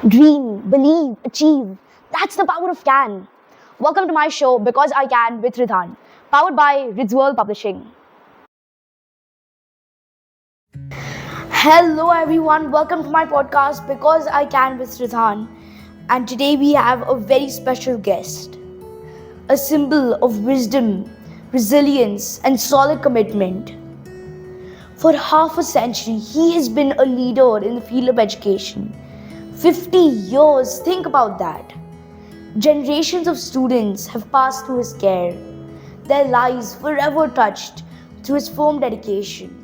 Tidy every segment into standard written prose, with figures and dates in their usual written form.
Dream, believe, achieve. That's the power of Can. Welcome to my show, Because I Can with Ridhhaan, powered by Ridhhaan Publishing. Hello everyone, welcome to my podcast, Because I Can with Ridhhaan. And today we have a very special guest, a symbol of wisdom, resilience, and solid commitment. For half a century, he has been a leader in the field of education. 50 years, think about that. Generations of students have passed through his care, their lives forever touched through his firm dedication.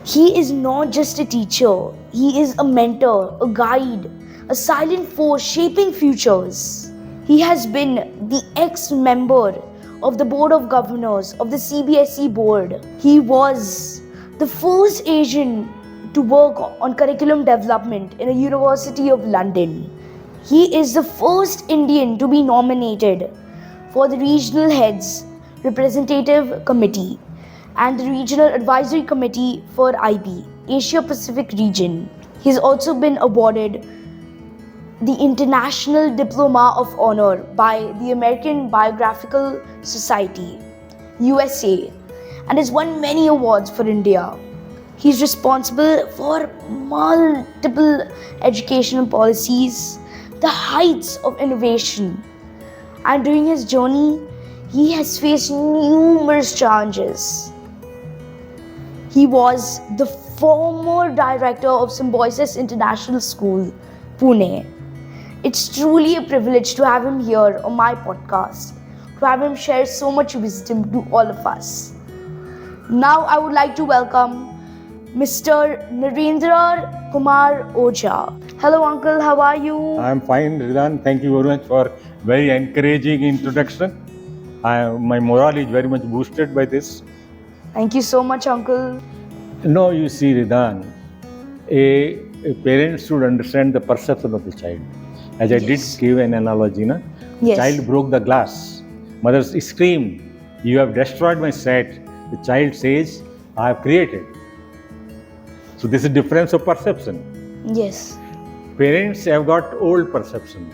He is not just a teacher, he is a mentor, a guide, a silent force shaping futures. He has been the ex-member of the Board of Governors of the CBSE board. He was the first Asian to work on curriculum development in a University of London. He is the first Indian to be nominated for the Regional Heads Representative Committee and the Regional Advisory Committee for IB, Asia Pacific Region. He has also been awarded the International Diploma of Honor by the American Biographical Society, USA, and has won many awards for India. He is responsible for multiple educational policies, the heights of innovation, and during his journey, he has faced numerous challenges. He was the former director of Symbiosis International School, Pune. It's truly a privilege to have him here on my podcast, to have him share so much wisdom to all of us. Now I would like to welcome Mr. Narendrakumar Ojha. Hello uncle, how are you? I am fine, Ridhhaan. Thank you very much for very encouraging introduction. My morale is very much boosted by this. Thank you so much, uncle. No, you see, Ridhhaan, a parent should understand the perception of the child. As I did give an analogy, na? Yes. Child broke the glass. Mother screamed, "You have destroyed my set." The child says, "I have created." So this is difference of perception. Yes. Parents have got old perception.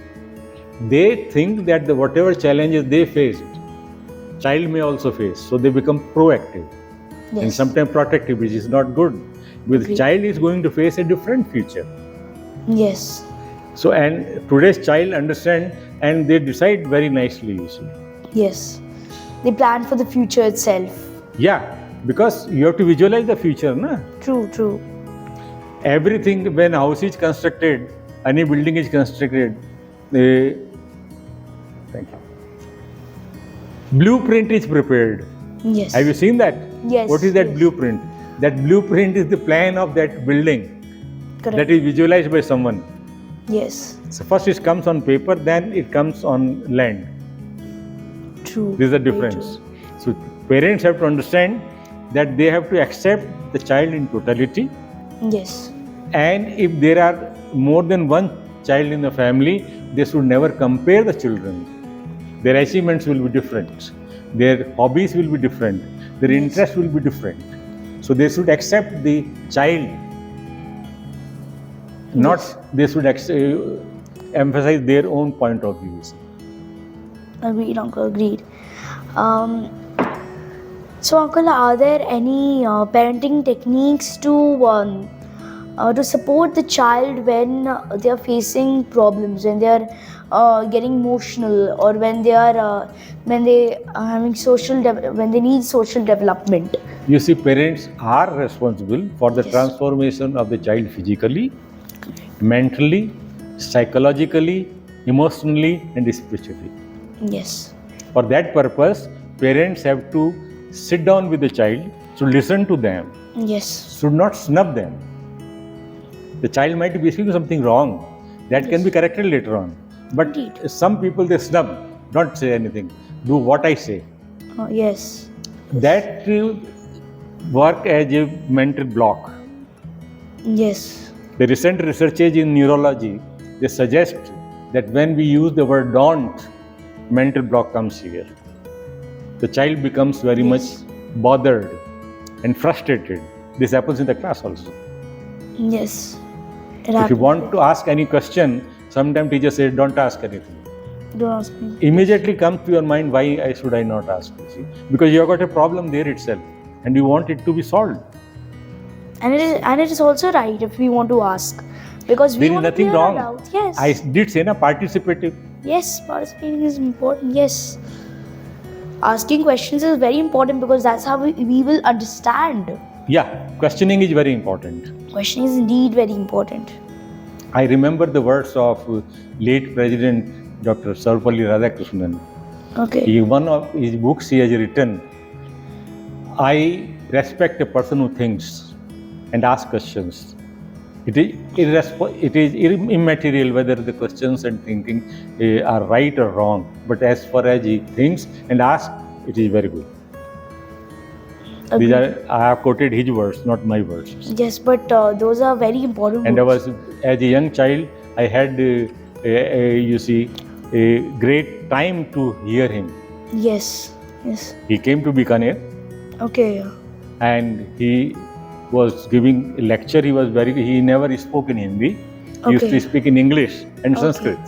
They think that whatever challenges they faced, child may also face. So they become proactive and sometimes protective, which is not good. Because the child is going to face a different future. Yes. So, and today's child understand and they decide very nicely, you see. Yes. They plan for the future itself. Yeah, because you have to visualize the future, na? True. Everything, when a house is constructed, any building is constructed, thank you. Blueprint is prepared. Yes. Have you seen that? Yes. What is that blueprint? That blueprint is the plan of that building. Correct. That is visualized by someone. Yes. So first it comes on paper, then it comes on land. True. This is the difference. So parents have to understand that they have to accept the child in totality. Yes. And if there are more than one child in the family, they should never compare the children. Their achievements will be different. Their hobbies will be different. Their interests will be different. So they should accept the child. Not they should emphasize their own point of view. Agreed, uncle. Agreed. So, uncle, are there any parenting techniques to support the child when they are facing problems, when they are getting emotional, or when they are when they need social development? You see, parents are responsible for the transformation of the child physically, mentally, psychologically, emotionally, and spiritually. Yes. For that purpose, parents have to sit down with the child, to listen to them, Yes. should not snub them. The child might be speaking something wrong. That can be corrected later on. But some people, they snub, don't say anything. Do what I say. Yes. That will work as a mental block. Yes. The recent researches in neurology, they suggest that when we use the word don't, mental block comes here. The child becomes very much bothered and frustrated. This happens in the class also. Yes. If you want to ask any question, Sometimes teacher says, don't ask anything. Don't ask me. Immediately comes to your mind, why should I not ask? You see? Because you have got a problem there itself and you want it to be solved. And it is also right if we want to ask. Because we There is want to nothing clear our wrong. doubts. Yes. I did say na, participative. Yes, participating is important. Yes. Asking questions is very important because that's how we will understand. Yeah, questioning is very important. Questioning is indeed very important. I remember the words of late President Dr. Sarvapalli Radhakrishnan. Okay. In one of his books he has written, I respect a person who thinks and asks questions. It is immaterial whether the questions and thinking are right or wrong. But as far as he thinks and asks, it is very good. Agreed. I have quoted his words, not my words. Yes, but those are very important And words. as a young child, I had, you see, a great time to hear him. Yes. Yes. He came to Bikaner Okay. and he was giving a lecture. He never spoke in Hindi. He used to speak in English and Sanskrit.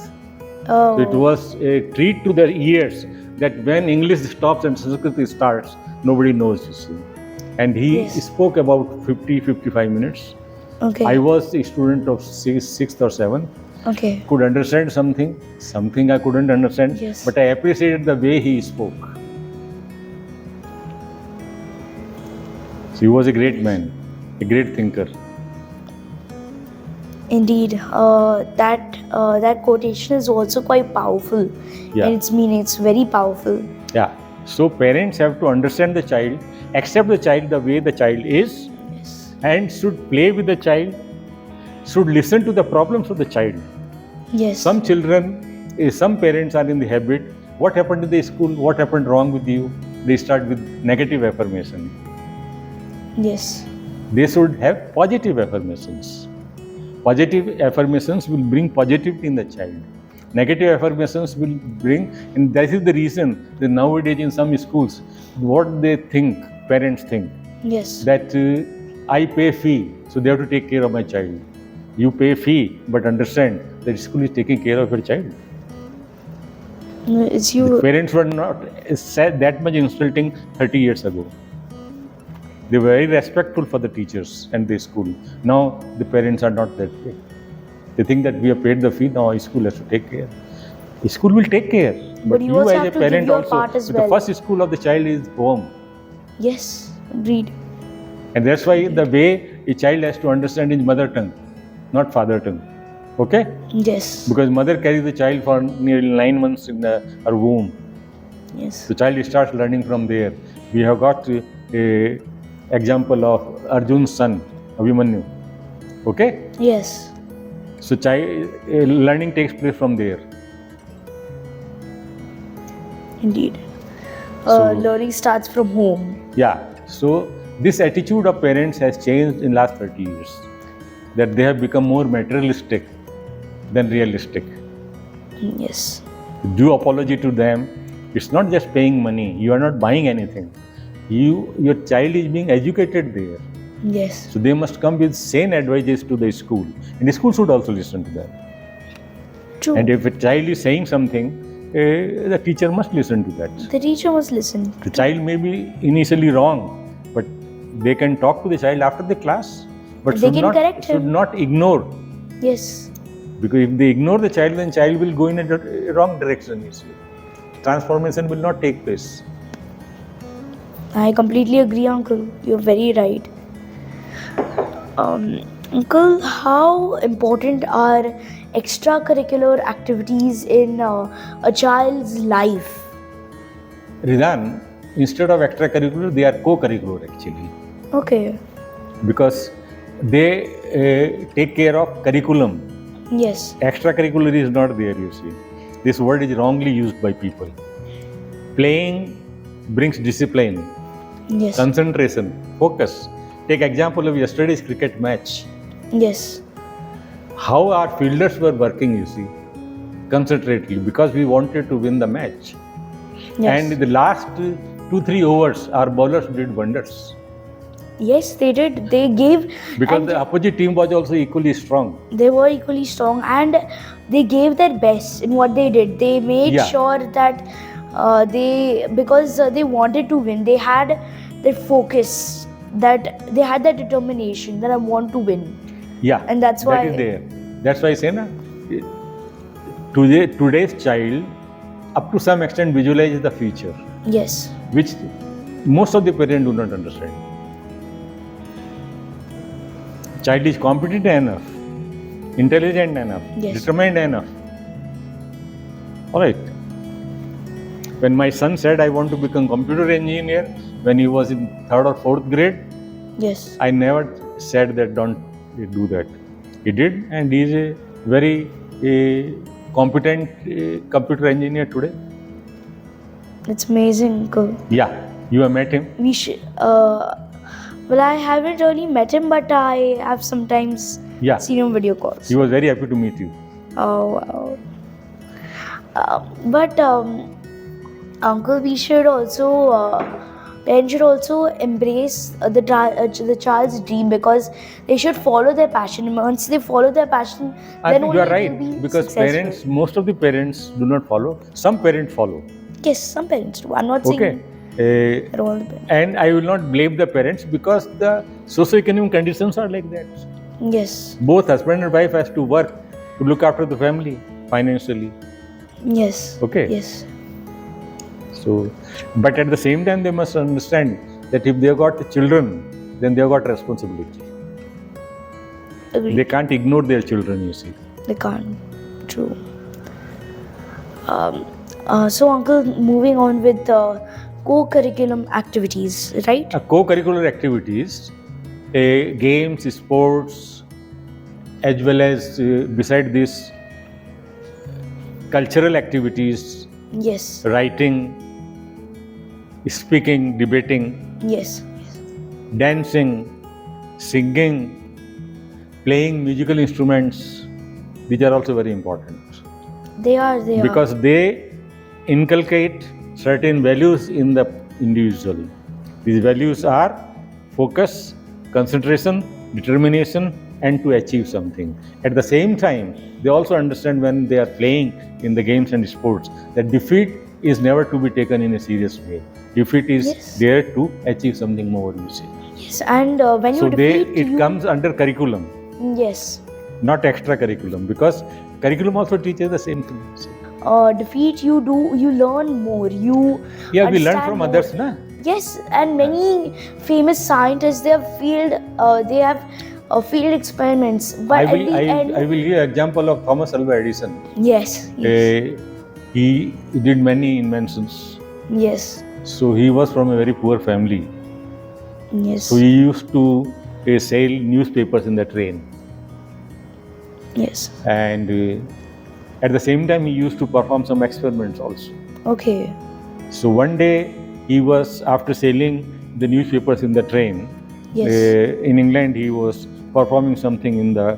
Oh. So it was a treat to their ears that when English stops and Sanskrit starts, nobody knows, you see. And he spoke about 50-55 minutes. Okay. I was a student of 6th or 7th. Okay. Could understand something I couldn't understand, Yes. but I appreciated the way he spoke. So he was a great man, a great thinker. Indeed, that quotation is also quite powerful. Yeah. And its meaning, it's very powerful. Yeah. So parents have to understand the child, accept the child the way the child is, Yes. and should play with the child, should listen to the problems of the child. Yes. Some parents are in the habit, what happened in the school, what happened wrong with you? They start with negative affirmation. Yes. They should have positive affirmations. Positive affirmations will bring positivity in the child. Negative affirmations will bring, and that is the reason that nowadays in some schools, what they think, parents think, Yes. that I pay fee, so they have to take care of my child. You pay fee, but understand that school is taking care of your child. It's The you. parents were not said that much insulting 30 years ago. They were very respectful for the teachers and the school. Now the parents are not that way. They think that we have paid the fee, now school has to take care. The school will take care. But you also have to give your part as well. The first school of the child is home. Yes. Agreed. And that's why the way a child has to understand his mother tongue, not father tongue. Okay? Yes. Because mother carries the child for nearly 9 months in her womb. Yes. The child starts learning from there. We have got a example of Arjun's son, Abhimanyu. Okay? Yes. So learning takes place from there. Indeed. So- Learning starts from home. Yeah. So this attitude of parents has changed in last 30 years. That they have become more materialistic than realistic. Yes. Do apology to them. It's not just paying money. You are not buying anything. Your child is being educated there. Yes. So they must come with sane advices to the school. And the school should also listen to them. True. And if a child is saying something, the teacher must listen to that. The teacher must listen. The child may be initially wrong, but they can talk to the child after the class. But They can correct him. should not ignore. Yes. Because if they ignore the child, then child will go in a wrong direction. You see. Transformation will not take place. I completely agree, Uncle. You're very right. Uncle, how important are extracurricular activities in a child's life? Ridhhaan, instead of extracurricular, they are co-curricular actually. Okay. Because they take care of curriculum. Yes. Extracurricular is not there, you see. This word is wrongly used by people. Playing brings discipline, Yes. concentration, focus. Take example of yesterday's cricket match. Yes. How our fielders were working, you see, concentratedly, because we wanted to win the match. Yes. And in the last 2-3 overs, our bowlers did wonders. Yes, they did. They gave, because and the opposite team was also equally strong. they were equally strong, and they gave their best in what they did. They made Yeah. sure that because they wanted to win, they had that focus, that they had that determination that I want to win. Yeah, And that's that why- is there. That's why I say na, today's child, up to some extent, visualizes the future, Yes. which most of the parents do not understand. Child is competent enough, intelligent enough, Yes. determined enough. All right. When my son said I want to become computer engineer when he was in 3rd or 4th grade, Yes. I never said that don't do that. He did, and he is a very competent computer engineer today. It's amazing, uncle. Yeah, you have met him. We should. Well, I haven't really met him, but I have sometimes Yeah. seen him video calls. He was very happy to meet you. Oh, wow. But uncle, we should also parents should also embrace the child's dream, because they should follow their passion. Once they follow their passion, I then think only you are they right, will be because successful. parents, most of the parents do not follow. Some parents follow. Yes, some parents do. I'm not Okay. saying that all the parents. And I will not blame the parents, because the socio-economic conditions are like that. Yes. Both husband and wife has to work to look after the family financially. Yes. Okay. Yes. So, but at the same time, they must understand that if they have got children, then they have got responsibility. Agreed. They can't ignore their children, you see. They can't. True. So, uncle, moving on with co-curriculum activities, right? Co-curricular activities, games, sports, as well as beside this, cultural activities, Yes. writing, speaking, debating, Yes. dancing, singing, playing musical instruments. These are also very important, They are. They because they inculcate certain values in the individual. These values are focus, concentration, determination, and to achieve something. At the same time, they also understand when they are playing in the games and sports that defeat is never to be taken in a serious way. Defeat is Yes. there to achieve something more, you see. are. Yes. And when So you defeat, it you... comes under curriculum, Yes. not extra curriculum, because curriculum also teaches the same thing. Defeat, you learn more. You Yeah, we learn understand from more. others, na? Yes, and many famous scientists, they have field experiments. But I at the end, will give an example of Thomas Alva Edison. yes, yes, He did many inventions. yes, So he was from a very poor family. yes, So he used to sell newspapers in the train. yes. And at the same time, he used to perform some experiments also. Okay, So one day, he was, after selling the newspapers in the train, yes, in England, he was performing something in the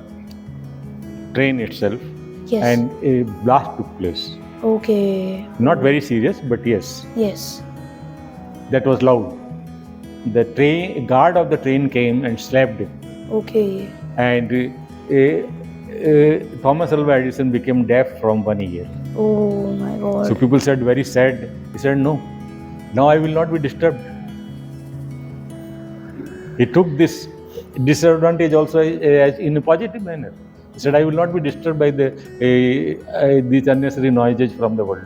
train itself, yes. and a blast took place. Okay, Not very serious, but yes, yes, that was loud. The guard of the train came and slapped him, okay, and Thomas Alva Edison became deaf from 1 year. oh my God. So people said, very sad. He said, no, now I will not be disturbed. He took this disadvantage also in a positive manner. He said, I will not be disturbed by these unnecessary noises from the world.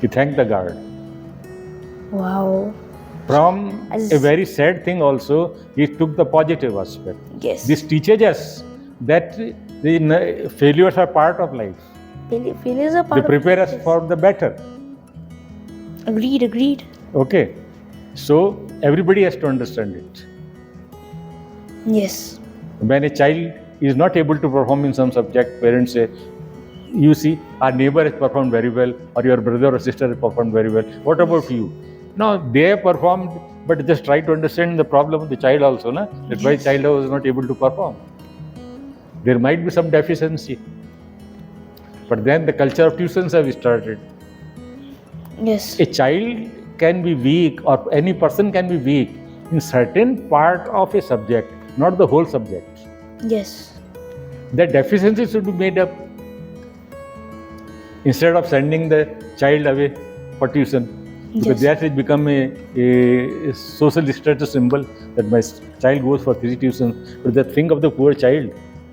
He thanked the guard. Wow. From As- a very sad thing also, he took the positive aspect. Yes. This teaches us that the failures are part of life. Failures are They part of prepare us life. for the better. Agreed. Okay. So everybody has to understand it. Yes. When a child is not able to perform in some subject, parents say, you see, our neighbor has performed very well, or your brother or sister has performed very well. What about you? No, they have performed, but just try to understand the problem of the child also. Na? That's why Yes. child was not able to perform. There might be some deficiency. But then the culture of tuitions have started. Yes. A child can be weak, or any person can be weak, in certain part of a subject, not the whole subject. Yes. That deficiency should be made up. Instead of sending the child away for tuition, because that has become a social status symbol that my child goes for 3 tuitions. But think of the poor child.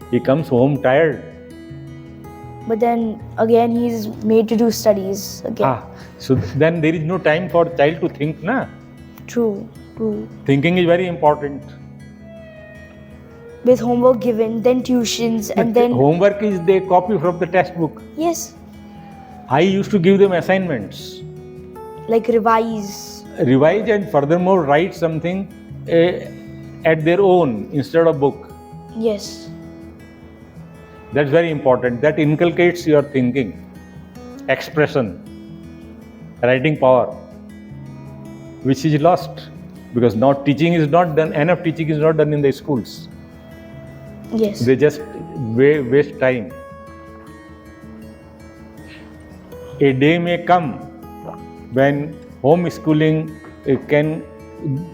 He comes home tired. But then again, he's made to do studies again. So then there is no time for child to think, na? True. Thinking is very important. With homework given, then tuitions, and then homework is they copy from the textbook. Yes. I used to give them assignments. Like revise and furthermore write something at their own instead of book. Yes. That's very important. That inculcates your thinking, expression, writing power, which is lost because now teaching is not done. Enough teaching is not done in the schools. Yes. They just waste time. A day may come when homeschooling can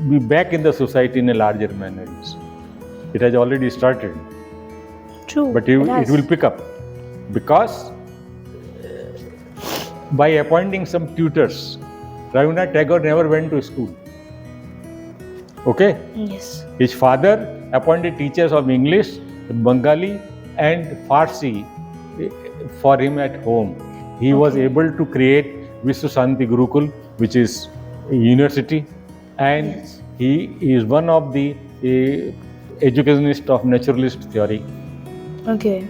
be back in the society in a larger manner. It has already started. True. But it will pick up because by appointing some tutors, Rabindranath Tagore never went to school. Okay? Yes. His father appointed teachers of English, Bengali and Farsi for him at home. He was able to create Vishwa Shanti Gurukul, which is a university, and he is one of the educationists of naturalist theory. Okay.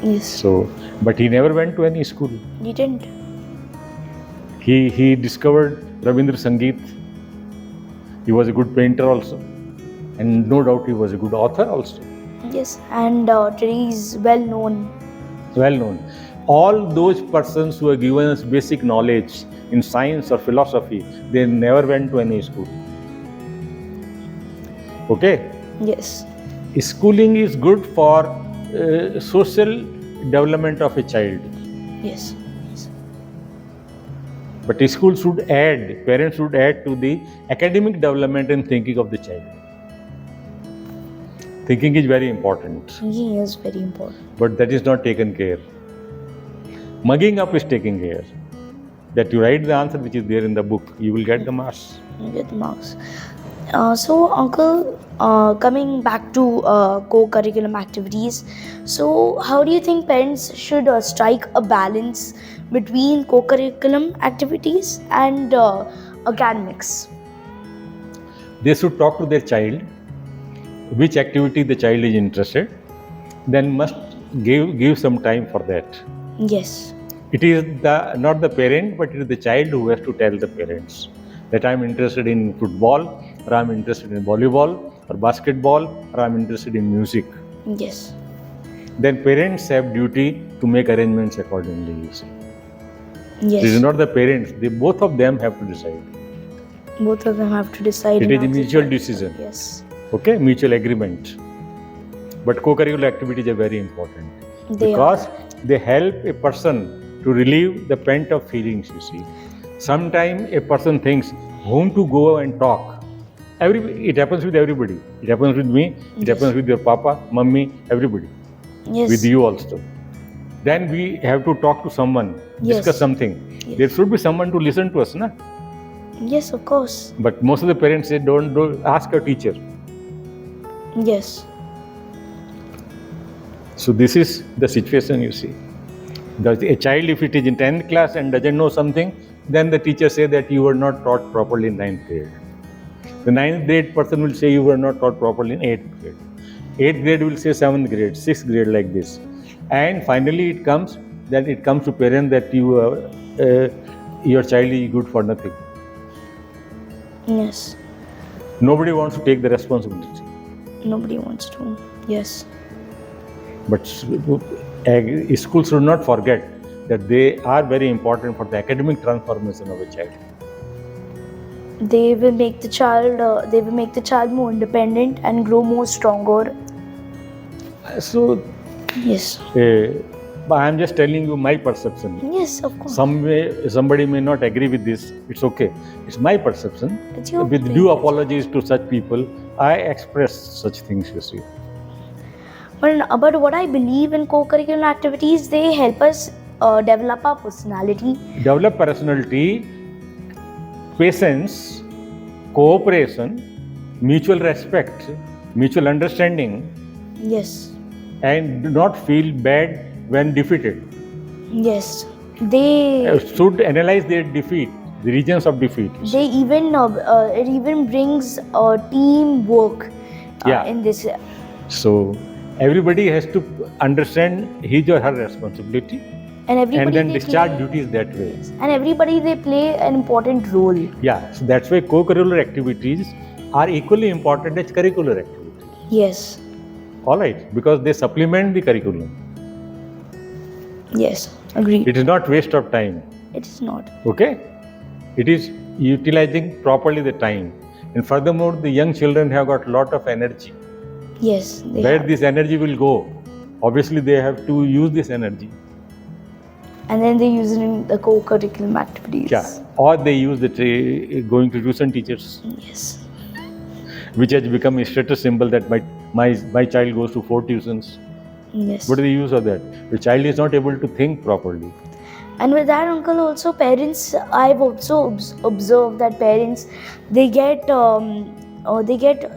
Yes. So, but he never went to any school. He didn't. He discovered Rabindra Sangeet. He was a good painter also, and no doubt he was a good author also. Yes, and today he's well known. Well known. All those persons who are given us basic knowledge in science or philosophy, they never went to any school. Okay? Yes. Schooling is good for social development of a child. Yes. But school should add, parents should add to the academic development and thinking of the child. Thinking is very important. Thinking is very important. But that is not taken care. Mugging up is taken care. That you write the answer which is there in the book, you will get the marks. You get the marks. So, Uncle, coming back to co-curriculum activities, so how do you think parents should strike a balance between co-curriculum activities and academics? They should talk to their child, which activity the child is interested, then must give some time for that. Yes. It is not the parent, but it is the child who has to tell the parents that I am interested in football, or I am interested in volleyball, or basketball, or I am interested in music. Yes. Then parents have duty to make arrangements accordingly. You see. Yes. It is not the parents; both of them have to decide. Both of them have to decide. It is a mutual decision. Yes. Okay, mutual agreement. But co-curricular activities are very important because they help a person to relieve the pent-up feelings. You see, sometimes a person thinks whom to go and talk. It happens with everybody. It happens with me. It happens with your papa, mummy, everybody. Yes. With you also. Then we have to talk to someone, discuss something. Yes. There should be someone to listen to us, na? Yes, of course. But most of the parents say, don't ask your teacher. Yes. So this is the situation you see. A child, if it is in 10th class and doesn't know something, then the teacher say that you were not taught properly in 9th grade. The 9th grade person will say you were not taught properly in 8th grade. 8th grade will say 7th grade, 6th grade like this. And finally it comes to parents that your child is good for nothing. Yes. Nobody wants to take the responsibility. Nobody wants to. Yes. But schools should not forget that they are very important for the academic transformation of a child. They will make the child more independent and grow more stronger. So yes, But I am just telling you my perception. Yes, of course. Somebody may not agree with this. It's okay. It's my perception. It's your With due apologies to such people, I express such things, you see. But what I believe in co-curricular activities, they help us develop our personality. Develop personality, patience, cooperation, mutual respect, mutual understanding, Yes. and do not feel bad when defeated. Yes. They Should analyze their defeat, the reasons of defeat. they even it even brings teamwork Yeah. in this. So everybody has to understand his or her responsibility And everybody and then they discharge play, duties that way. and everybody they play an important role. Yeah, so that's why co-curricular activities are equally important as curricular activities. Yes. All right, because they supplement the curriculum. Yes. Agreed. It is not waste of time. It is not. Okay? It is utilizing properly the time. And furthermore, the young children have got a lot of energy. Yes. They Where have. this energy will go? Obviously, they have to use this energy. And then they use it in the co-curriculum activities. Yeah. Or they use it going to tuition teachers, Yes. which has become a status symbol that my child goes to 4 tuitions. Yes. What is the use of that? The child is not able to think properly. And with that, uncle, also parents, I've also observed that parents, they get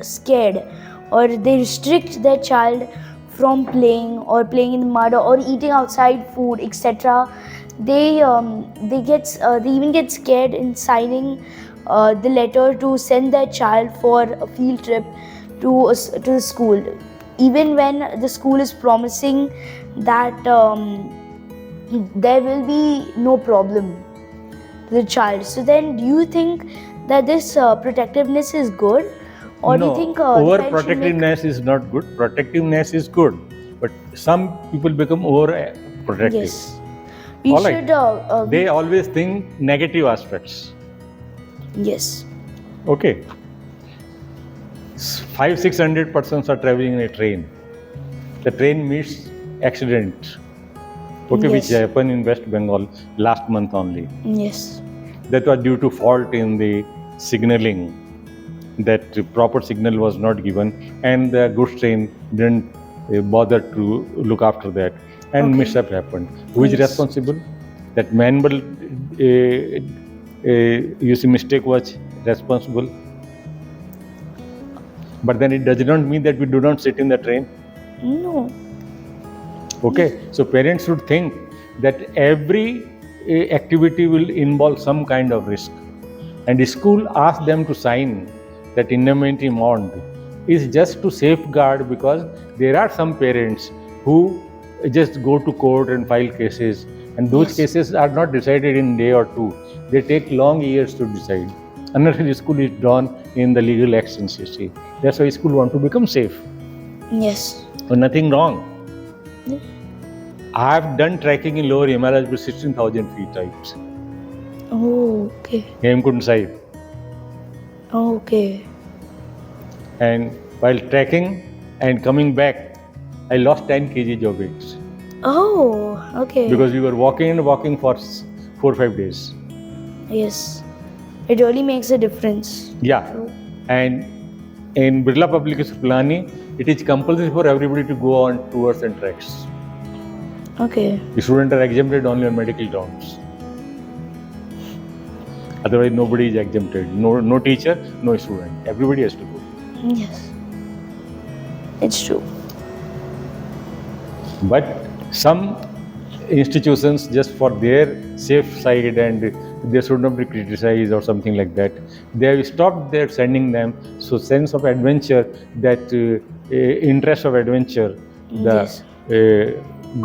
scared, or they restrict their child from playing or playing in the mud or eating outside food, etc. They even get scared in signing the letter to send their child for a field trip to the school, even when the school is promising that there will be no problem to the child. So then, do you think that this protectiveness is good, or do you think the parents should make- Overprotectiveness is not good. Protectiveness is good, but some people become overprotective. Yes, we All right. should. They always think negative aspects. Yes. Okay. 500-600 persons are traveling in a train. The train meets accident. Okay, Yes. which happened in West Bengal last month only. Yes. That was due to fault in the signaling. That proper signal was not given, and the goods train didn't bother to look after that, and Okay. mishap happened. Who is Yes. responsible? That manual, you see, mistake was responsible. But then it does not mean that we do not sit in the train. No. Okay, so parents should think that every activity will involve some kind of risk, and the school asks them to sign that indemnity amount is just to safeguard, because there are some parents who just go to court and file cases, and those Yes. cases are not decided in a day or two. They take long years to decide. Another school is drawn in the legal actions, you see. That's why school want to become safe. Yes. So nothing wrong. Yeah. I have done trekking in lower Himalayas with 16,000 feet height. Oh, okay. Hemkund side. Oh, okay. And while trekking and coming back, I lost 10 kg of weight Oh, okay. because we were walking for 4 or 5 days. Yes. It really makes a difference. Yeah. True. And in Birla Public School, Pilani, it is compulsory for everybody to go on tours and treks. Okay. The students are exempted only on medical grounds. Otherwise, nobody is exempted. No teacher, no student. Everybody has to go. Yes. It's true. But some institutions, just for their safe side and they should not be criticized or something like that, they have stopped their sending them. So sense of adventure, that interest of adventure, the Yes.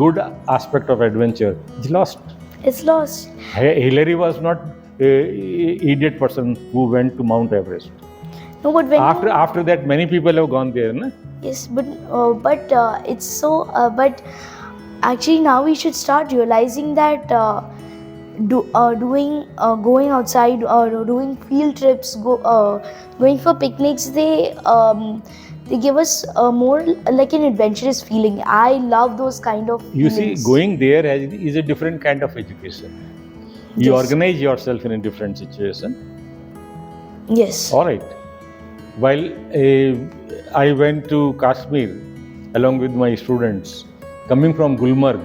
good aspect of adventure is lost. It's lost. Hillary was not idiot person who went to Mount Everest. No, but when After that, many people have gone there, na? yes, but it's so. But actually, now we should start realizing that going outside or doing field trips, going for picnics, They give us a more like an adventurous feeling. I love those kind of You see, feelings. going there is a different kind of education. You Yes. organize yourself in a different situation. Yes. All right. While I went to Kashmir along with my students, coming from Gulmarg,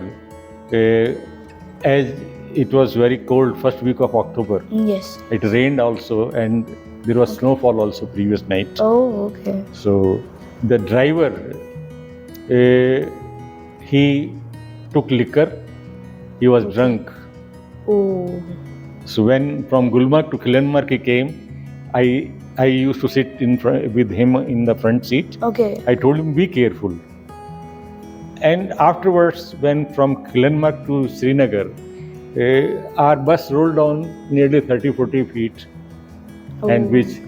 as it was very cold first week of October. Yes. It rained also, and there was snowfall also previous night. Oh, okay. So the driver, he took liquor. He was drunk. Oh. So when from Gulmarg to Kilanmarg he came, I used to sit in front with him in the front seat. Okay. I told him, be careful. And afterwards, when from Kilanmarg to Srinagar, our bus rolled down nearly 30-40 feet, and which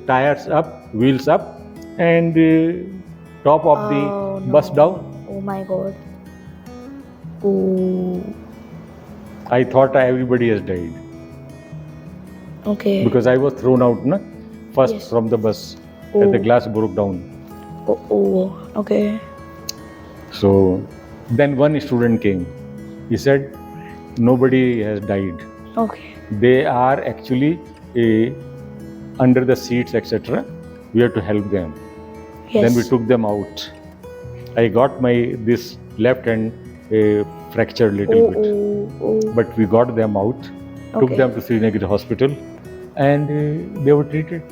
tires up, wheels up, and top of the bus down. Oh my God. Oh. I thought everybody has died Okay. because I was thrown out first Yes. from the bus. And the glass broke down. Oh. Okay. So then one student came. He said, nobody has died. Okay. They are actually under the seats, etc. We have to help them. Yes. Then we took them out. I got my this left hand fractured little bit, but we got them out. Took Okay. them to Srinagar hospital, and they were treated.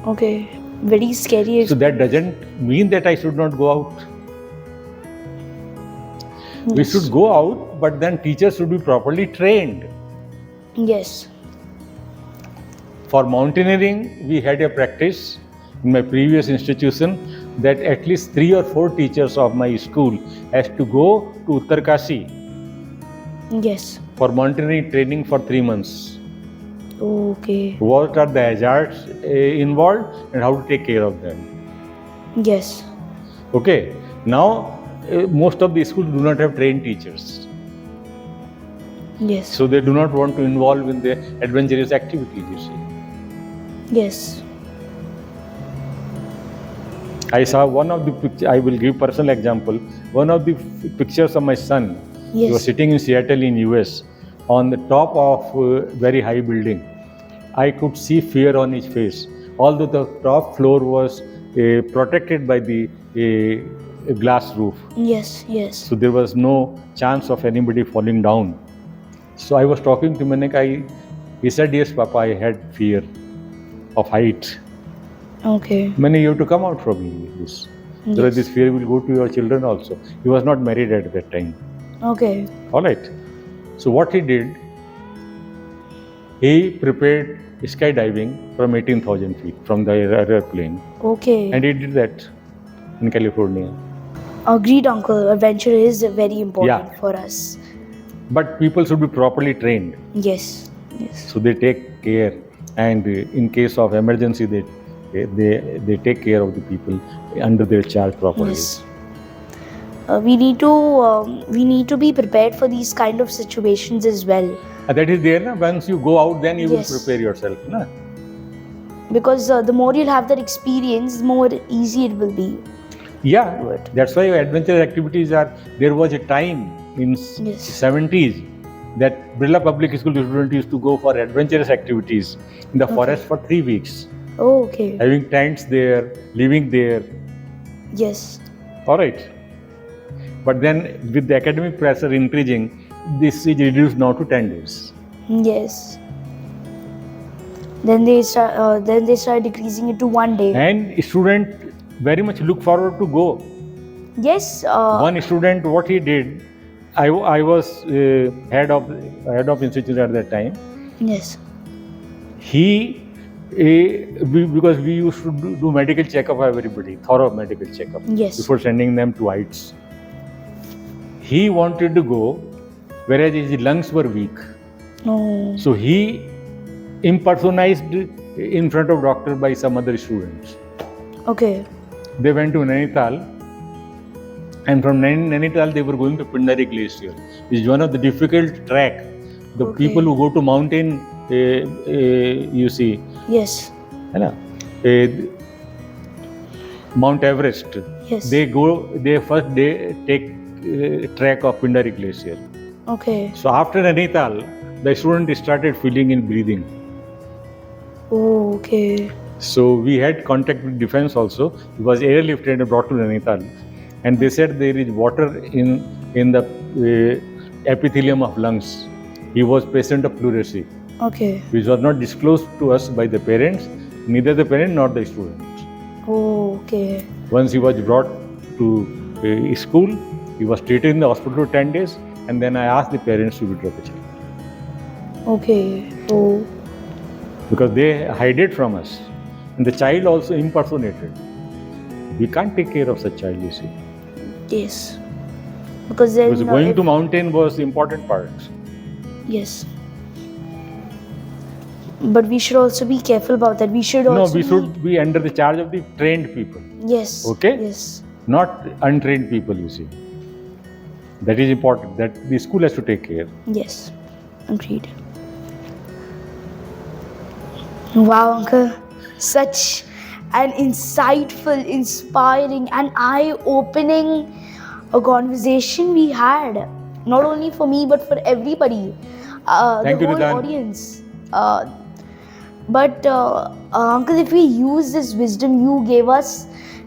Okay. Very scary. So that doesn't mean that I should not go out. We should go out, but then teachers should be properly trained. Yes. For mountaineering, we had a practice in my previous institution that at least 3 or 4 teachers of my school has to go to Uttarkashi Yes. for mountaineering training for 3 months. Okay. What are the hazards involved and how to take care of them. Yes. Okay. Now, most of the schools do not have trained teachers. Yes. So they do not want to involve in the adventurous activities, you see. Yes. I saw one of the pictures, I will give personal example. One of the pictures of my son. Yes. He was sitting in Seattle in US on the top of a very high building. I could see fear on his face. Although the top floor was protected by the glass roof. Yes. Yes. So there was no chance of anybody falling down. So I was talking to Manik. He said, yes, Papa, I had fear of height. Okay. Many, you have to come out from this. So that this fear will go to your children also. He was not married at that time. Okay. All right. So what he did, he prepared skydiving from 18,000 feet from the airplane. Okay. And he did that in California. Agreed, uncle. Adventure is very important for us. But people should be properly trained. Yes. Yes. So they take care, and in case of emergency, they take care of the people under their charge properly. Yes. We need to be prepared for these kind of situations as well. That is there. Once you go out, then you will prepare yourself. Because the more you'll have that experience, the more easy it will be. Yeah, that's why adventure activities are. There was a time in 70s that Birla Public School students used to go for adventurous activities in the forest for 3 weeks. Oh, okay. Having tents there, living there. Yes. All right. But then with the academic pressure increasing, this is reduced now to 10 days. Yes. Then they start decreasing it to 1 day. And students very much look forward to go. Yes. One student, what he did, I was head of institution at that time. Yes. He, because we used to do medical checkup of everybody, thorough medical checkup. Yes. Before sending them to heights. He wanted to go, whereas his lungs were weak. No. So he impersonized in front of doctor by some other students. Okay. They went to Nainital, and from Nainital they were going to Pindari Glacier. It's one of the difficult track. The people who go to mountain, you see. Yes. Mount Everest. Yes. They first take track of Pindari Glacier. Okay. So after Nainital, the student started feeling in breathing. Oh, okay. So we had contact with defense also. He was airlifted and brought to Nainital, and they said there is water in the epithelium of lungs. He was patient of pleurisy, Okay. which was not disclosed to us by the parents, neither the parent nor the students. Oh, okay. Once he was brought to school, he was treated in the hospital for 10 days, and then I asked the parents to withdraw the child. Okay. Oh. Because they hide it from us. And the child also impersonated. We can't take care of such child, you see. Yes. Because then Because going to mountain was the important part. Yes. But we should also be careful about that. We should also No, we should be under the charge of the trained people. Yes. Okay? Yes. Not untrained people, you see. That is important. That the school has to take care. Yes. Agreed. Wow, Uncle. Such an insightful, inspiring, and eye-opening conversation we had. Not only for me, but for everybody. Thank the you, whole Ridhhaan. audience. But Uncle, if we use this wisdom you gave us,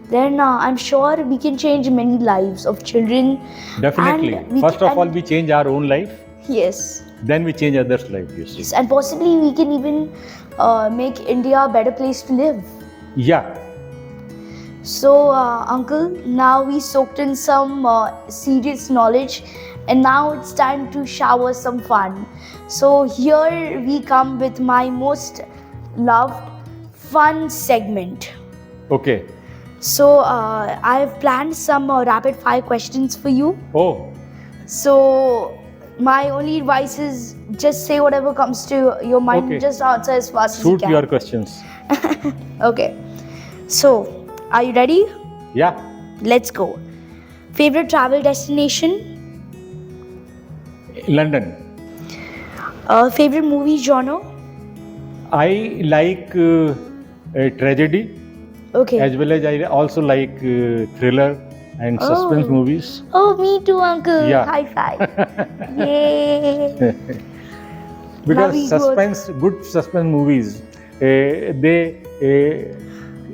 then I'm sure we can change many lives of children. Definitely. And we First can- of all, we change our own life. Yes. Then we change others' life, you see. Yes, and possibly we can even make India a better place to live. Yeah. So, Uncle, now we soaked in some serious knowledge, and now it's time to shower some fun. So, here we come with my most loved fun segment. Okay. So, I have planned some rapid fire questions for you. Oh, So, my only advice is just say whatever comes to your mind, Okay. just answer as fast as you suit can. your questions. Okay. So, are you ready? Yeah. Let's go. Favorite travel destination? London. Favorite movie genre? I like a tragedy, Okay. as well as I also like thriller and suspense Oh. movies. Oh, me too, Uncle. Yeah. High five. Yay. Because we go- good suspense movies, they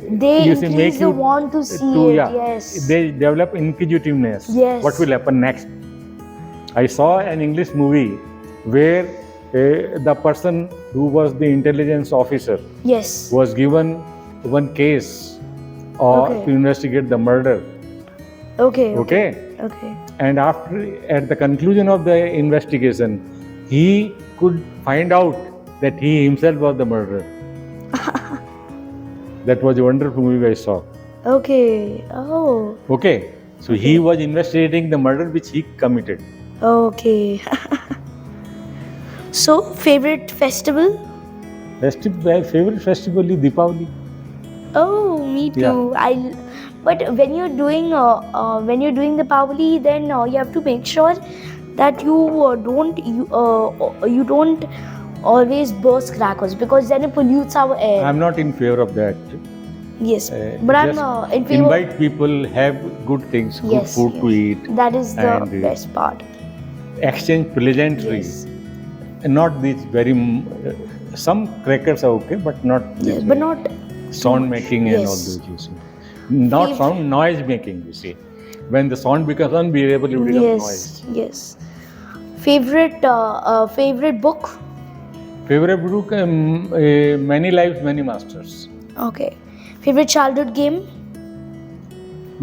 They you see, increase make the you want to see to, it. yeah, Yes. they develop inquisitiveness. Yes. What will happen next? I saw an English movie where the person who was the intelligence officer Yes. was given one case Okay. to investigate the murder. Okay. Okay. Okay. And at the conclusion of the investigation, he could find out that he himself was the murderer. That was a wonderful movie I saw. Okay. Oh. Okay. So he was investigating the murder which he committed. Okay. So, favorite festival? My favorite festival is Deepavali. Oh, me too. But when you're doing the Pavali, then you have to make sure that you don't always burst crackers, because then it pollutes our air. I'm not in favor of that. Yes, but I'm Just in favor. invite people, have good things, good Yes, food to yes. eat, That is the and, best part. exchange pleasantries. Yes. And not these some crackers are okay, but not Yes, this but way. not Sound making and all Yes. those, you see. Not Fav- sound, noise making, you see. When the sound becomes unbearable, it becomes noise. Yes. Favorite book? Favorite book, Many Lives, Many Masters. Okay. Favorite childhood game?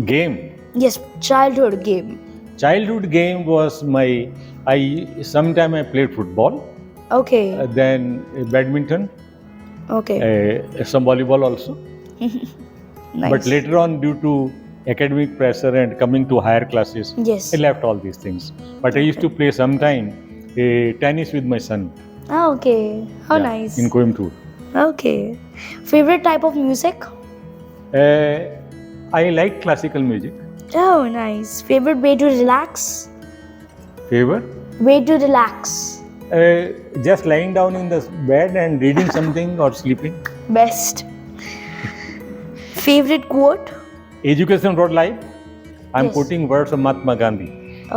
Game. Yes, childhood game. Childhood game was sometime I played football, Okay. then badminton, Okay. some volleyball also. Nice. But later on, due to academic pressure and coming to higher classes, Yes. I left all these things. But I used to play sometime tennis with my son. Ah, okay. How Yeah, nice. in Coimbatore. Okay. Favorite type of music? I like classical music. Oh, nice. Favorite way to relax? Favor? Way to relax. Just lying down in the bed and reading something or sleeping. Best. Favorite quote? Education for life. I'm Yes. quoting words of Mahatma Gandhi.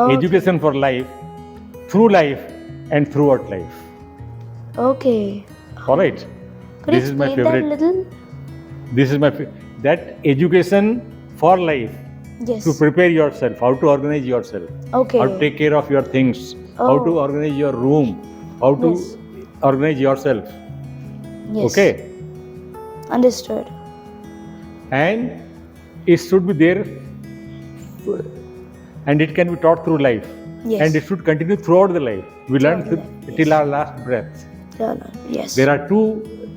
Okay. Education for life, through life, and throughout life. Okay. All right. Could you This is my explain that a favorite. little? This is my that education for life. Yes. To prepare yourself, how to organize yourself, Okay. how to take care of your things, how to Oh. organize your room, how to Yes. organize yourself. Yes. Okay. Understood. And it should be there, and it can be taught through life. Yes. And it should continue throughout the life. We learn Throughout the life, till yes. our last breath. Yes. There are two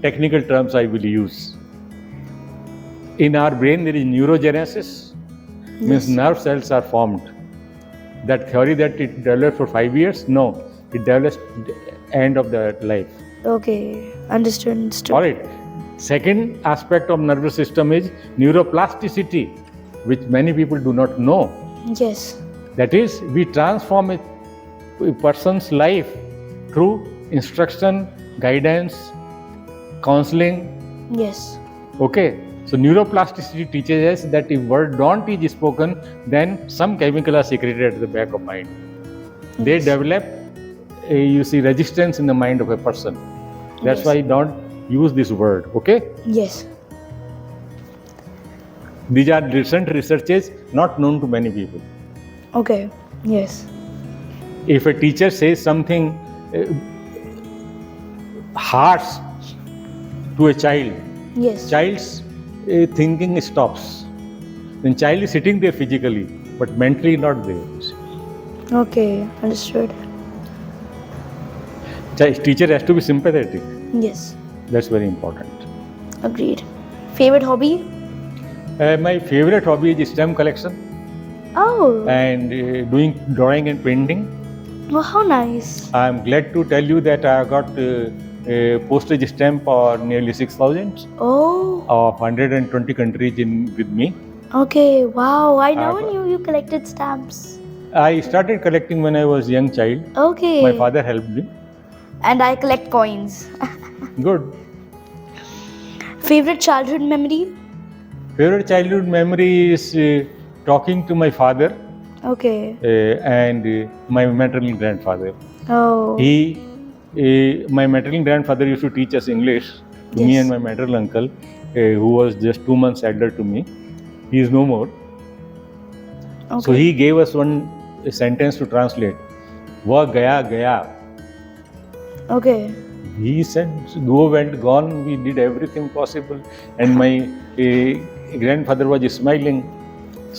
technical terms I will use. In our brain, there is neurogenesis, means Yes. nerve cells are formed. That theory that it developed for 5 years, no, it develops end of the life. Okay. Understood. All right. Second aspect of nervous system is neuroplasticity, which many people do not know. Yes. That is, we transform a person's life through instruction, guidance, counseling. Yes. Okay. So neuroplasticity teaches us that if word don't is spoken, then some chemical are secreted at the back of mind. They Yes. develop, you see, resistance in the mind of a person. That's Yes. why don't use this word. Okay. Yes. These are recent researches not known to many people. Okay. Yes. If a teacher says something harsh to a child, Yes. child's thinking stops. Then child is sitting there physically, but mentally not there. Okay. Understood. Teacher has to be sympathetic. Yes. That's very important. Agreed. Favorite hobby? My favorite hobby is stamp collection Oh. and doing drawing and painting. Oh, how nice. I'm glad to tell you that I got a postage stamp for nearly 6,000 Oh. of 120 countries with me. Okay. Wow. I never I've- knew you collected stamps. I started collecting when I was a young child. Okay. My father helped me. And I collect coins. Good. Favorite childhood memory? Favorite childhood memory is talking to my father Okay. and my maternal grandfather. Oh. My maternal grandfather used to teach us English, to me Yes. and my maternal uncle, who was just 2 months elder to me. He is no more. Okay. So he gave us one sentence to translate. Wa gaya gaya. Okay. He said, go went gone. We did everything possible, and my grandfather was smiling.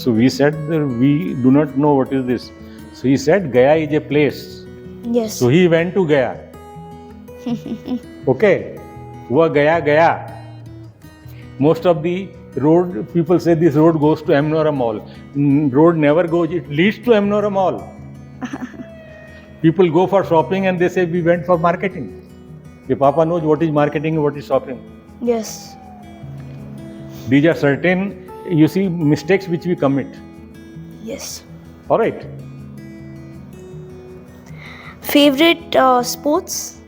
So we said, we do not know what is this. So he said, Gaya is a place. Yes. So he went to Gaya. Okay. Wa Gaya Gaya. Most of the road, people say this road goes to Amnora Mall. Road never goes, it leads to Amnora Mall. People go for shopping and they say, we went for marketing. The Papa knows what is marketing and what is shopping. Yes. These are certain, you see, mistakes which we commit. Yes. All right. Favorite sports?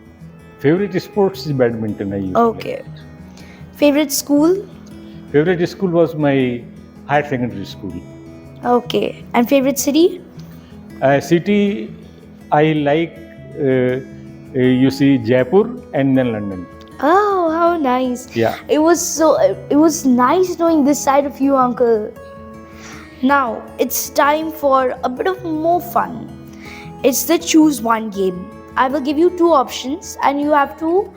Favorite sports is badminton. I used to Okay. play. Favorite school? Favorite school was my higher secondary school. Okay. And favorite city? City, I like, you see, Jaipur and then London. Oh, how nice. Yeah. It was nice knowing this side of you, uncle. Now, it's time for a bit of more fun. It's the choose one game. I will give you two options and you have to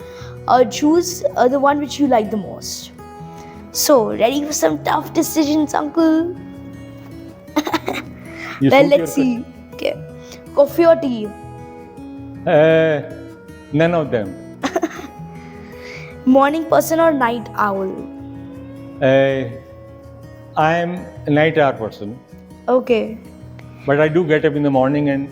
choose the one which you like the most. So, ready for some tough decisions, uncle? You Well, suit let's your- see. Okay. Coffee or tea? None of them. Morning person or night owl? I am a night hour person, Okay. but I do get up in the morning, and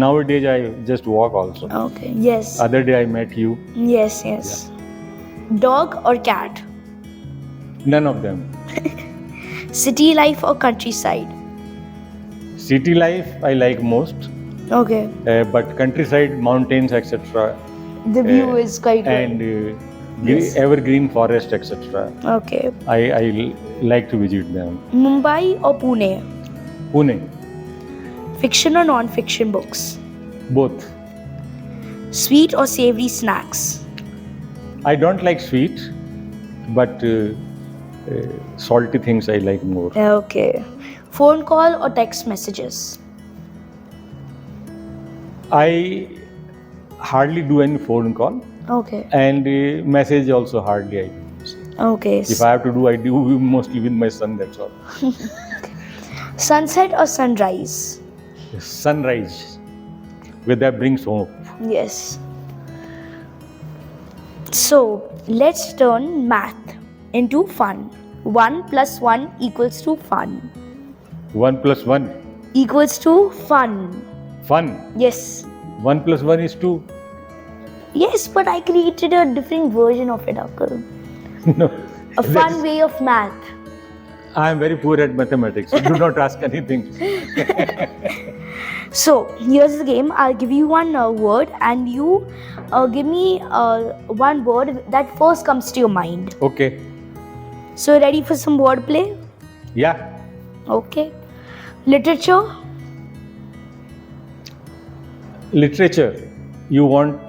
nowadays I just walk also. Okay. Yes. Other day I met you. Yes, yes. Dog or cat? None of them. City life or countryside? City life I like most, Okay. but countryside, mountains, etc. The view is quite good. And Yes. evergreen forest, etc. Okay. I like to visit them. Mumbai or Pune? Pune, Fiction or non-fiction books? both. Sweet or savory snacks? I don't like sweet, but salty things I like more. Okay. Phone call or text messages? I hardly do any phone call, Okay. and message also hardly I do. Okay. If I have to do, I do mostly with my son, that's all. Sunset or sunrise? Sunrise, where that brings hope. Yes. So let's turn math into fun. 1 plus 1 equals to fun. 1 plus 1, Equals to fun. fun. Yes. 1 plus 1 is 2. Yes, but I created a different version of it, Uncle. No. A fun way of math. I am very poor at mathematics, so do not ask anything. So here's the game. I'll give you one word, and you give me one word that first comes to your mind. Okay. So ready for some wordplay? Yeah. Okay. Literature. Literature. You want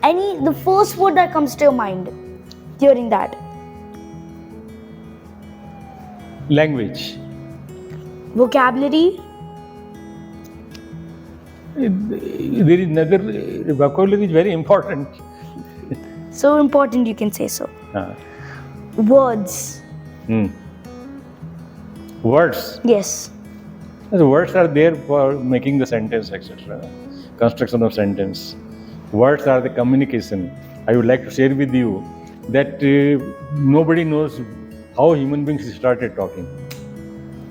The first word that comes to your mind during that. language. Vocabulary. There is another vocabulary is very important. So important, you can say so. Ah. Words. Words. Yes. The words are there for making the sentence, etc. Construction of sentence. Words are the communication. I would like to share with you that nobody knows how human beings started talking.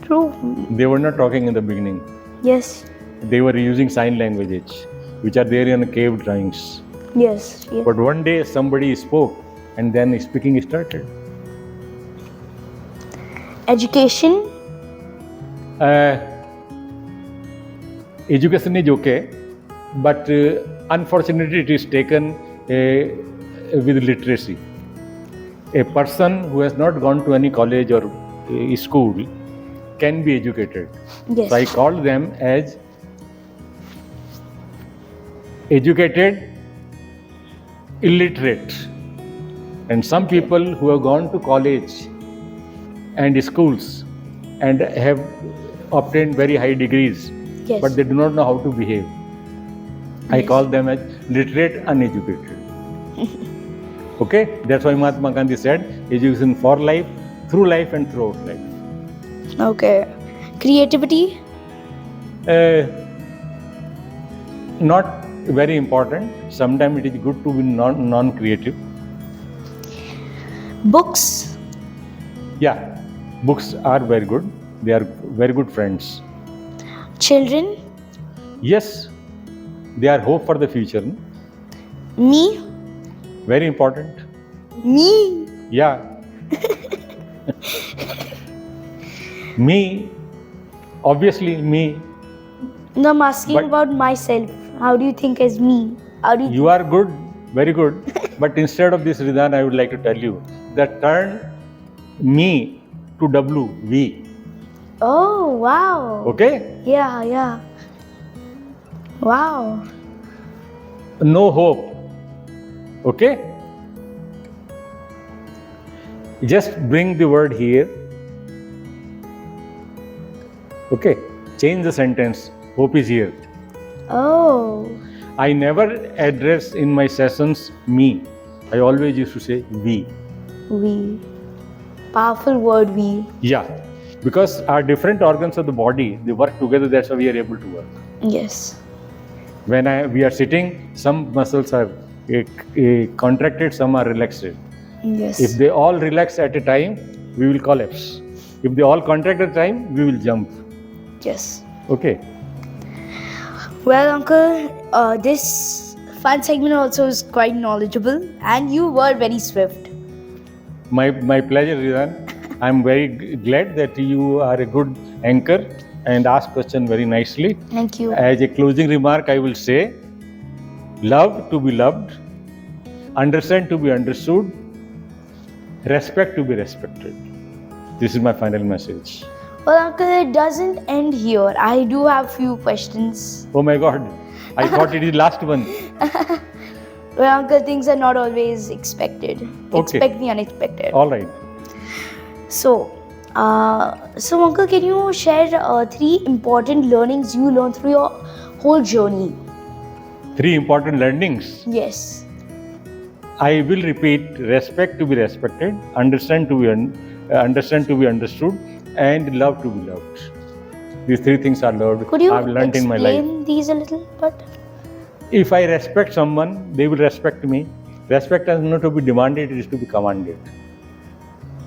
True. They were not talking in the beginning. Yes. They were using sign languages, which are there in cave drawings. Yes. Yes. But one day somebody spoke, and then speaking started. Education. Education is okay, but unfortunately it is taken with literacy. A person who has not gone to any college or school can be educated. Yes. So I call them as educated illiterate. And some people who have gone to college and schools and have obtained very high degrees, Yes. but they do not know how to behave. I Yes. call them as literate uneducated. Okay? That's why Mahatma Gandhi said education for life, through life and throughout life. Okay. Creativity. Not very important. Sometimes it is good to be non-creative. Books. Yeah, books are very good. They are very good friends. Children. Yes, they are hope for the future. Me. Very important. Me. Yeah. Me, obviously me. No, I'm asking But- about myself. How do you think as me? How do you? You are good, very good. But instead of this, Ridhhaan, I would like to tell you that turn me to W, V. Oh wow. Okay? Yeah. Yeah. Wow. No hope. Okay? Just bring the word here. Okay? Change the sentence. Hope is here. Oh. I never address in my sessions me. I always used to say we. We. Powerful word we. Yeah. Because our different organs of the body, they work together, that's how we are able to work. Yes. When we are sitting, some muscles are contracted, some are relaxed. Yes. If they all relax at a time, we will collapse. If they all contract at a time, we will jump. Yes. Okay. Well, Uncle, this fun segment also is quite knowledgeable, and you were very swift. My pleasure, Ridhhaan. I'm very glad that you are a good anchor and ask question very nicely. Thank you. As a closing remark, I will say, love to be loved, understand to be understood, respect to be respected. This is my final message. Well, Uncle, it doesn't end here. I do have few questions. Oh my God, I thought it is last one. Well, Uncle, things are not always expected. Okay. Expect the unexpected. All right. So, Uncle, can you share 3 important learnings you learned through your whole journey? 3 important learnings. Yes. I will repeat: respect to be respected, understand to be understood, and love to be loved. These 3 things are learned. Could you I've learned in my life. explain these a little bit? If I respect someone, they will respect me. Respect is not to be demanded; it is to be commanded.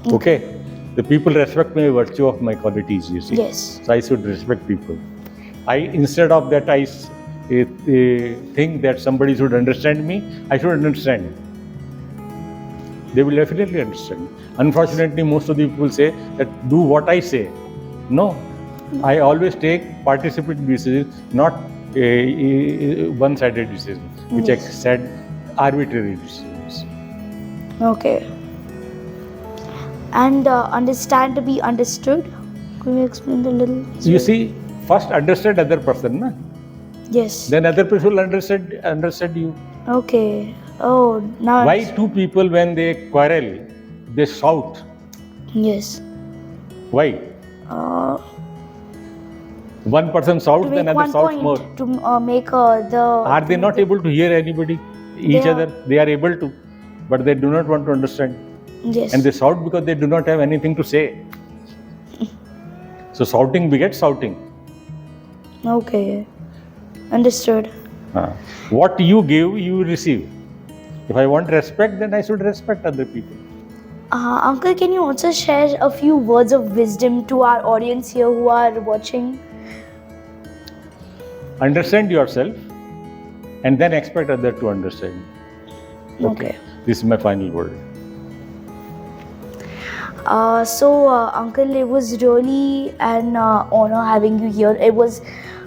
Okay. The people respect me by virtue of my qualities. You see. Yes. So I should respect people. Instead of that, I think that somebody should understand me. I should understand. They will definitely understand. Unfortunately, most of the people say that do what I say. No, I always take participatory decisions, not one-sided decisions, which I said arbitrary decisions. Okay. And understand to be understood. Could you explain a little? You see, first understand other person, na? Yes. Then other people will understand you. Okay. Oh, now. Why 2 people, when they quarrel, they shout? Yes. Why? One person shouts, then other shouts more. To make the. Are they not able to hear anybody, each other? They are able to, but they do not want to understand. Yes. And they shout because they do not have anything to say. So shouting begets shouting. Okay. Understood. What you give, you receive. If I want respect, then I should respect other people. Uncle, can you also share a few words of wisdom to our audience here who are watching? Understand yourself and then expect others to understand. Okay. This is my final word. Uncle, it was really an honor having you here. It was,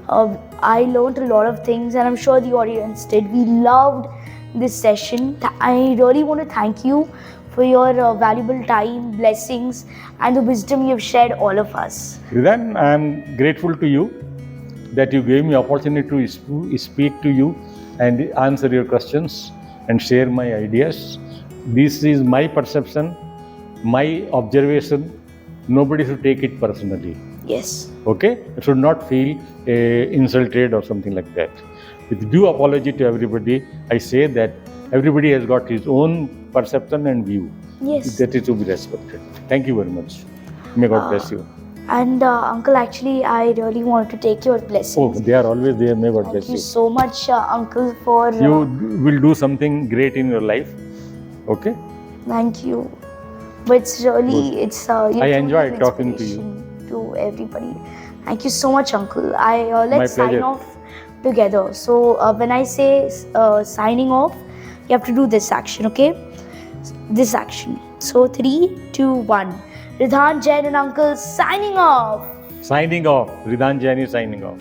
I learned a lot of things, and I'm sure the audience did. We loved this session. I really want to thank you for your valuable time, blessings, and the wisdom you've shared all of us. Ridhhaan, I am grateful to you that you gave me opportunity to speak to you and answer your questions and share my ideas. This is my perception, my observation. Nobody should take it personally. Yes. Okay? You should not feel insulted or something like that. With due apology to everybody, I say that everybody has got his own perception and view. Yes. That is to be respected. Thank you very much. May God bless you. And Uncle, actually, I really wanted to take your blessings. Oh, they are always there. May God bless you. Thank you so much, Uncle, for... You will do something great in your life. Okay? Thank you. But it's really, it's... I enjoyed talking to you. To everybody. Thank you so much, Uncle. Let's My sign pleasure. off together. So when I say signing off, you have to do this action, okay? This action. So 3, 2, 1. Ridhaan, Jain and Uncle signing off. Signing off. Ridhaan Jain is signing off.